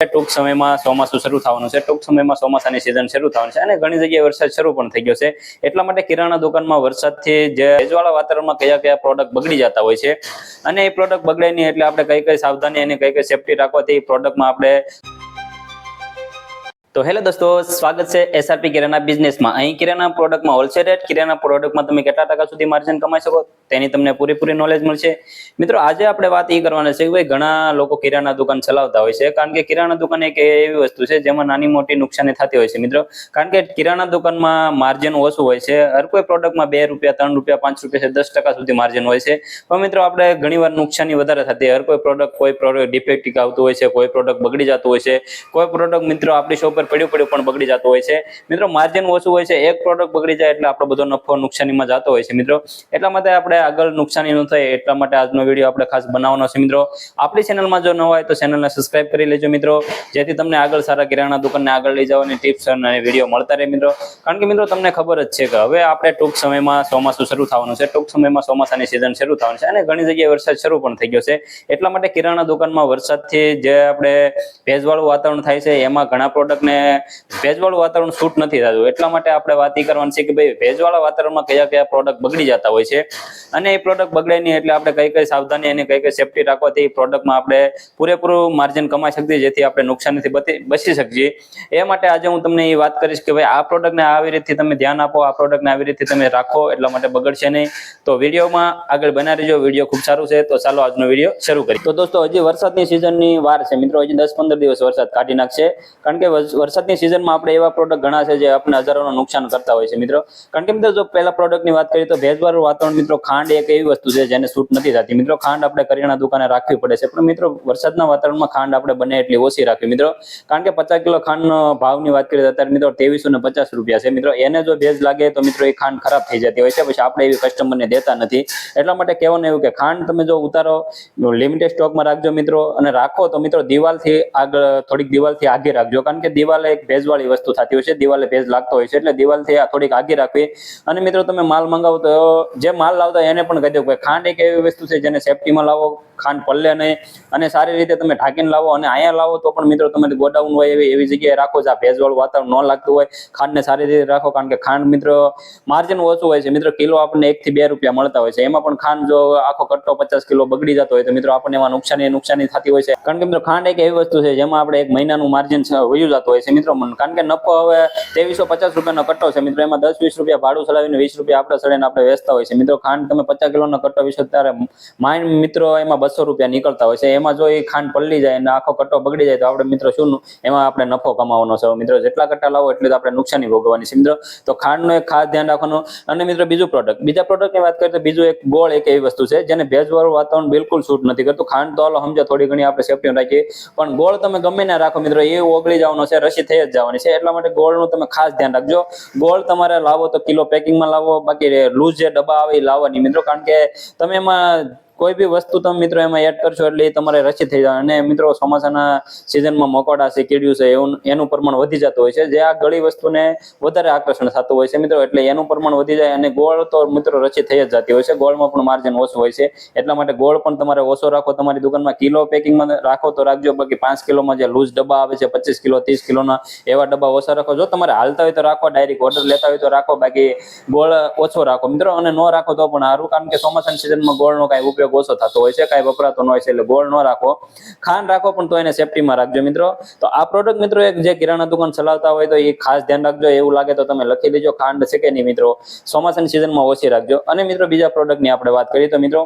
ટૂંક સમયમાં ચોમાસું શરૂ થવાનું છે. ટૂંક સમયમાં ચોમાસાની સિઝન શરૂ થવાની છે અને ઘણી જગ્યાએ વરસાદ શરૂ પણ થઈ ગયો છે. એટલા માટે કિરાણા દુકાનમાં વરસાદથી જે ભેજવાળા વાતાવરણમાં કયા પ્રોડક્ટ બગડી જતા હોય છે અને એ પ્રોડક્ટ બગડે નહીં એટલે આપણે કઈ સાવધાની અને કઈ સેફટી રાખવાથી પ્રોડક્ટમાં આપણે તો હેલો દોસ્તો, સ્વાગત છે એસઆરપી કિરાના બિઝનેસમાં. અહીં કિરાના પ્રોડક્ટમાં હોલસેલ રેટ, કિરાના પ્રોડક્ટમાં તમે કેટલા ટકા સુધી માર્જિન કમાઈ શકો તેની તમને પૂરેપૂરી નોલેજ મળશે. મિત્રો, આજે આપણે વાત એ કરવાના છે કે ભાઈ ઘણા લોકો કિરાના દુકાન ચલાવતા હોય છે, કારણ કે કિરાના દુકાન એક એવી વસ્તુ છે જેમાં નાની મોટી નુકસાની થતી હોય છે મિત્રો. કારણ કે કિરાના દુકાનમાં માર્જિન ઓછું હોય છે. હર કોઈ પ્રોડક્ટમાં ₹2, ₹3, ₹5, 10% સુધી માર્જિન હોય છે. પણ મિત્રો, આપણે ઘણીવાર નુકસાની વધારે થતી. હર કોઈ પ્રોડક્ટ ડિફેક્ટિવ આવતું હોય છે, કોઈ પ્રોડક્ટ બગડી જતું હોય છે, કોઈ પ્રોડક્ટ મિત્રો આપણી શોપ પર પડ્યું પણ બગડી જતું હોય છે. મિત્રો, માર્જિન ઓછું હોય છે, એક પ્રોડક્ટ બગડી જાય એટલે આપણો બધો નફો નુકસાનીમાં જતો હોય છે મિત્રો. એટલા માટે આપણે આગળ નુકસાની ન થાય એટલા માટે આજનો વિડીયો આપણે ખાસ બનાવવાનો છે મિત્રો. આપણી ચેનલમાં જો ન હોય તો ચેનલને સબસ્ક્રાઇબ કરી લેજો મિત્રો, જેથી તમને આગળ સારા કિરાણા દુકાનને આગળ લઈ જવાની ટિપ્સ અને વિડીયો મળતા રહે મિત્રો. કારણ કે મિત્રો, તમને ખબર જ છે કે હવે આપણે ટૂંક સમયમાં ચોમાસું શરૂ થવાનું છે. ટૂંક સમયમાં ચોમાસાની સિઝન શરૂ થવાની છે અને ઘણી જગ્યાએ વરસાદ શરૂ પણ થઈ ગયો છે. એટલા માટે કિરાણા દુકાનમાં વરસાદથી જે આપણે ભેજવાળું વાતાવરણ થાય છે એમાં ઘણા પ્રોડક્ટને ભેજવાળું વાતાવરણ શૂટ નથી થતું. એટલા માટે આપણે વાત એ કરવાની છે કે ભાઈ ભેજવાળા વાતાવરણમાં કયા પ્રોડક્ટ બગડી જતા હોય છે અને એ પ્રોડક્ટ બગડે નહીં એટલે આપણે કઈ સાવધાની અને કઈ સેફટી રાખવાથી પ્રોડક્ટમાં આપણે પૂરેપૂરું માર્જિન કમાઈ શકીએ, જેથી આપણે નુકસાનીથી બચી શકીએ. એ માટે આજે હું તમને એ વાત કરીશ કે ભાઈ આ પ્રોડક્ટને આવી રીતે તમે ધ્યાન આપો, આ પ્રોડક્ટને આવી રીતે તમે રાખો, એટલા માટે બગડશે નહીં. તો વિડીયોમાં આગળ બના રહેજો, વિડીયો ખૂબ સારું છે. તો ચાલો આજનો વિડીયો શરૂ કરીએ. તો દોસ્તો, હજી વરસાદની સિઝનની વાર છે મિત્રો. હજી 10-15 દિવસ વરસાદ કાઢી નાખશે. કારણ કે વરસાદની સિઝનમાં આપણે એવા પ્રોડક્ટ ઘણા છે જે આપણે હજારોનું નુકસાન કરતા હોય છે મિત્રો. કારણ કે મિત્રો, જો પહેલા પ્રોડક્ટની વાત કરીએ તો ભેજવાળું વાતાવરણ મિત્રો, ખાંડ એક એવી વસ્તુ છે જેને શૂટ નથી થતી મિત્રો. ખાંડ આપણે કરિયાણા દુકાને રાખવી પડે છે, પણ મિત્રો વરસાદના વાતાવરણમાં ખાંડ આપણે બને એટલી ઓછી રાખવી મિત્રો. કારણ કે 50 કિલો ખાંડનો ભાવની વાત કરીએ તો અત્યારે મિત્રો ₹2350 છે મિત્રો. એને જો ભેજ લાગે તો મિત્રો એ ખાંડ ખરાબ થઈ જતી હોય છે, પછી આપણે એવી કસ્ટમરને દેતા નથી. એટલા માટે કહેવાનું એવું કે ખાંડ તમે જો ઉતારો લિમિટેડ સ્ટોકમાં રાખજો મિત્રો, અને રાખો તો મિત્રો દિવાલથી આગળ, થોડીક દિવાલથી આગળ રાખજો. કારણ કે દિવાલ એક ભેજવાળી વસ્તુ થતી હોય છે, દિવાલે ભેજ લાગતો હોય છે, એટલે દિવાલથી થોડીક આગળ રાખવી. અને મિત્રો, તમે માલ મંગાવો તો જે માલ લાવતા એને પણ કહી દો કે ખાંડ એક એવી વસ્તુ છે જેને સેફટીમાં લાવો, ખાંડ પલ્લે નહીં, અને સારી રીતે તમે ઢાંકીને લાવો. અને અહીંયા લાવો તો પણ મિત્રો તમારી ગોડાઉન હોય એવી જગ્યાએ રાખો જ્યાં ભેજવાળું વાતાવરણ ન લાગતું હોય. ખાંડને સારી રીતે રાખો, કારણ કે ખાંડ મિત્રો માર્જિન ઓછું હોય છે મિત્રો. કિલો આપણને ₹1 થી ₹2 મળતા હોય છે, એમાં પણ ખાંડ જો આખો કટ્ટો 50 કિલો બગડી જતો હોય તો મિત્રો આપણને એમાં નુકસાની થતી હોય છે. કારણ કે મિત્રો, ખાંડ એક એવી વસ્તુ છે જેમાં આપણે 1 મહિનાનું માર્જિન વયું જતું હોય છે મિત્રો. કારણ કે નફો હવે ₹2350 નો કટ્ટો છે મિત્રો. એમાં ₹10-20 ભાડું ચડાવીને ₹20 આપણે ચડાવીને આપણે વેચતા હોય છે મિત્રો. ખાંડ તમે 50 કિલોનો કટ્ટો વિશે ત્યારે માઇન મિત્રો એમાં ₹200 નીકળતા હોય છે. એમાં જો એ ખાંડ પલળી જાય અને આખો કટ્ટો બગડી જાય તો આપણે મિત્રો શું એમાં આપણે નફો કમાવાનો છે મિત્રો. જેટલા કટ્ટા લાવો એટલે આપણે નુકસાની ભોગવવાની છે મિત્રો. તો ખાંડનું એક ખાસ ધ્યાન રાખવાનું. અને મિત્રો, બીજા પ્રોડક્ટની વાત કરીએ તો બીજું એક ગોળ એક એવી વસ્તુ છે જેને ભેજવાળું વાતાવરણ બિલકુલ શૂટ નથી કરતું. ખાંડ તો હાલો સમજો થોડી ઘણી આપણે સેફટી રાખીએ, પણ ગોળ તમે ગમે ના રાખો મિત્રો, એ ઓગળી જવાનો છે, રસી થઈ જ જવાની છે. એટલા માટે ગોળનું તમે ખાસ ધ્યાન રાખજો. ગોળ તમારે લાવો તો કિલો પેકિંગમાં લાવો, બાકી લૂઝ જે ડબ્બા આવે એ લાવવાની મિત્રો. કારણ કે તમે એમાં કોઈ બી વસ્તુ તમે મિત્રો એમાં એડ કરશો એટલે એ તમારે રસી થઈ જાય. અને મિત્રો, ચોમાસાના સિઝનમાં મકોડા છે, કીડિયું છે, એનું પ્રમાણ વધી જતું હોય છે, જે આ ગળી વસ્તુને વધારે આકર્ષણ થતું હોય છે મિત્રો. એટલે એનું પ્રમાણ વધી જાય અને ગોળ તો મિત્રો રસી થઈ જ જતી હોય છે. ગોળમાં પણ માર્જિન ઓછું હોય છે. એટલા માટે ગોળ પણ તમારે ઓછો રાખો તમારી દુકાનમાં. કિલો પેકિંગમાં રાખો તો રાખજો, બાકી 5 કિલોમાં જે લૂઝ ડબ્બા આવે છે 25 કિલો 30 કિલોના એવા ડબ્બા ઓછા રાખો. જો તમારે હાલતા હોય તો રાખો, ડાયરેક્ટ ઓર્ડર લેતા હોય તો રાખો, બાકી ગોળ ઓછો રાખો મિત્રો. અને ન રાખો તો પણ સારું, કારણ કે ચોમાસાની સિઝનમાં ગોળનો કાંઈ ઉપયોગ ઓછો થતો હોય છે, કાંઈ વપરાતો ન હોય છે, એટલે ગોળ ન રાખો. ખાંડ રાખો પણ તો એને સેફટીમાં રાખજો મિત્રો. તો આ પ્રોડક્ટ મિત્રો એક જે કિરાણા દુકાન ચલાવતા હોય તો એ ખાસ ધ્યાન રાખજો. એવું લાગે તો તમે લખી દેજો, ખાંડ છે કે નહીં મિત્રો, ચોમાસાની સિઝનમાં ઓછી રાખજો. અને મિત્રો, બીજા પ્રોડક્ટની આપણે વાત કરીએ તો મિત્રો,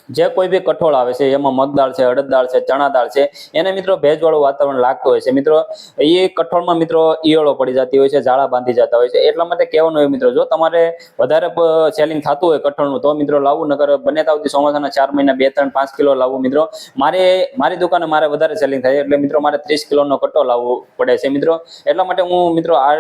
જે કોઈ બી કઠોળ આવે છે એમાં મગદાળ છે, અડદ દાળ છે, ચણા દાળ છે, એને મિત્રો ભેજવાળું વાતાવરણ લાગતું હોય છે મિત્રો. એ કઠોળમાં મિત્રો ઈયળો પડી જતી હોય છે, ઝાડા બાંધી જતા હોય છે. એટલા માટે કહેવાનું હોય મિત્રો, જો તમારે વધારે સેલિંગ થતું હોય કઠોળનું તો મિત્રો લાવવું, નકર બને તાવથી ચોમાસાના 4 મહિના 2, 3, 5 કિલો લાવવું મિત્રો. મારી દુકાને મારે વધારે સેલિંગ થાય એટલે મિત્રો મારે 30 કિલોનો કટ્ટો લાવવો પડે છે મિત્રો. એટલા માટે હું મિત્રો આ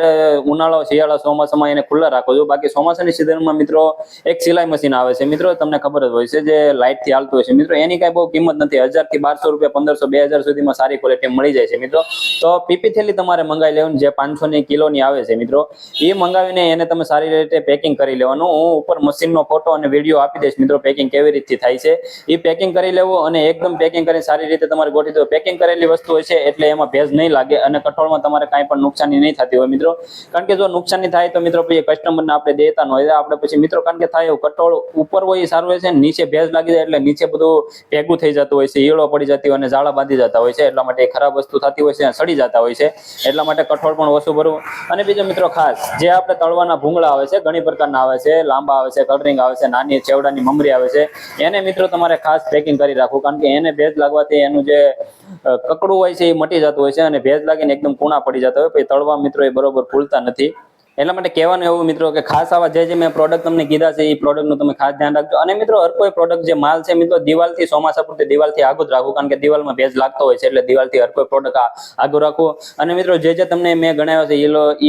ઉનાળો, શિયાળા, ચોમાસામાં એને ખુલ્લા રાખું છું. બાકી ચોમાસાની સિઝનમાં મિત્રો એક સિલાઈ મશીન આવે છે મિત્રો, તમને ખબર જ હોય છે, જે લાઇટ 60 થી હાલતું હોય છે મિત્રો, એની કઈ બહુ કિંમત નથી. 1000 થી 1200 રૂપિયા, 1500, 2000 સુધીમાં સારી ક્વોલિટી મળી જાય છે મિત્રો. તો પીપી થેલી તમારે મંગાવી લેવાની, જે 500 ની કિલોની આવે છે મિત્રો, એ મંગાવીને એને તમે સારી રીતે પેકિંગ કરી લેવાનું. હું ઉપર મશીનનો ફોટો અને વિડીયો આપી દઈશ મિત્રો, પેકિંગ કેવી રીતથી થાય છે એ પેકિંગ કરી લેવું. અને એકદમ પેકિંગ કરીને સારી રીતે તમારે ગોઠવી દો. પેકિંગ કરેલી વસ્તુ હોય છે એટલે એમાં ભેજ નહીં લાગે અને કઠોળમાં તમારે કાંઈ પણ નુકસાની નહીં થતી હોય મિત્રો. કારણ કે જો નુકસાની થાય તો મિત્રો પછી કસ્ટમરને આપણે દેતા ન હોય આપણે પછી મિત્રો, કારણ કે થાય એવું કઠોળ ઉપર હોય એ સારું હોય છે, નીચે ભેજ લાગી જાય એટલે નીચે બધું ભેગું થઈ જતું હોય છે, ઈયળો પડી જતી હોય અને ઝાડા બાંધી જતા હોય છે. એટલા માટે એ ખરાબ વસ્તુ થતી હોય છે, સડી જતા હોય છે. એટલા માટે કઠોળ પણ ઓછું ભરવું. અને બીજો મિત્રો ખાસ જે આપણે તળવાના ભૂંગળા આવે છે, ઘણી પ્રકારના આવે છે, લાંબા આવે છે, કલરિંગ આવે છે, નાની ચેવડાની મમરી આવે છે, એને મિત્રો તમારે ખાસ પેકિંગ કરી રાખવું. કારણ કે એને ભેજ લાગવાથી એનું જે કકડું હોય છે એ મટી જતું હોય છે અને ભેજ લાગીને એકદમ કૂણા પડી જતા હોય, પછી તળવા મિત્રો એ બરોબર ફૂલતા નથી. એટલા માટે કહેવાનું એવું મિત્રો કે ખાસ આવા જે મેં પ્રોડક્ટ તમને કીધા છે એ પ્રોડક્ટનું તમે ખાસ ધ્યાન રાખજો. અને મિત્રો હર કોઈ પ્રોડક્ટ જે માલ છે મિત્રો, દિવાલથી ચોમાસા પૂરતી દિવાલથી આગળ જ રાખવું. કારણ કે દિવાલમાં ભેજ લાગતો હોય છે એટલે દિવાલથી હર કોઈ પ્રોડક્ટ આગળ રાખવો. અને મિત્રો જે તમને મેં ગણાવ્યો છે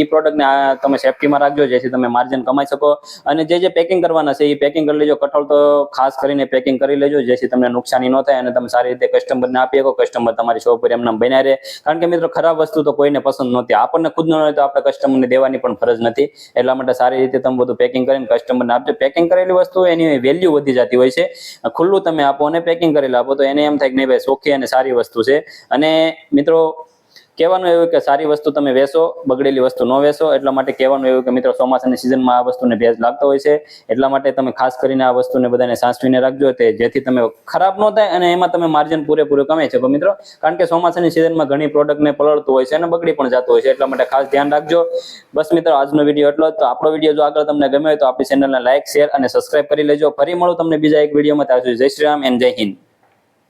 એ પ્રોડક્ટને તમે સેફટીમાં રાખજો, જેથી તમે માર્જિન કમાઈ શકો. અને જે પેકિંગ કરવાના છે એ પેકિંગ કરી લેજો. કઠોળ તો ખાસ કરીને પેકિંગ કરી લેજો, જેથી તમને નુકસાની ન થાય અને તમે સારી રીતે કસ્ટમરને આપી શકો. કસ્ટમર તમારી શોપ પર એમના બન્યા રહે. કારણ કે મિત્રો ખરાબ વસ્તુ તો કોઈને પસંદ નહોતી, આપણને ખુદ ન હોય તો આપણે કસ્ટમરને દેવાની પણ ફરજ નથી. એટલા માટે સારી રીતે તમે બધું પેકિંગ કરીને કસ્ટમરને આપજો. પેકિંગ કરેલી વસ્તુ એની વેલ્યુ વધી જતી હોય છે. ખુલ્લું તમે આપો અને પેકિંગ કરેલું આપો તો એને એમ થાય કે નહીં ભાઈ ચોખ્ખી અને સારી વસ્તુ છે. અને મિત્રો કહેવાનું એવું કે સારી વસ્તુ તમે વેચો, બગડેલી વસ્તુ ન વેચો. એટલા માટે કહેવાનું એવું કે મિત્રો ચોમાસાની સિઝનમાં આ વસ્તુને ભેજ લાગતો હોય છે. એટલા માટે તમે ખાસ કરીને આ વસ્તુને બધાને સાચવીને રાખજો, જેથી તમે ખરાબ ન થાય અને એમાં તમે માર્જિન પૂરેપૂરું કમાઈ શકો મિત્રો. કારણ કે ચોમાસાની સિઝનમાં ઘણી પ્રોડક્ટને પલળતું હોય છે અને બગડી પણ જતું હોય છે. એટલા માટે ખાસ ધ્યાન રાખજો. બસ મિત્રો આજનો વિડીયો એટલો જ. તો આપણો વિડીયો જો આગળ તમને ગમ્યો હોય તો આપણી ચેનલને લાઈક, શેર અને સબસ્ક્રાઇબ કરી લેજો. ફરી મળું તમને બીજા એક વિડીયોમાં. ત્યાં સુધી જય શ્રી રામ એન્ડ જય હિન્દ.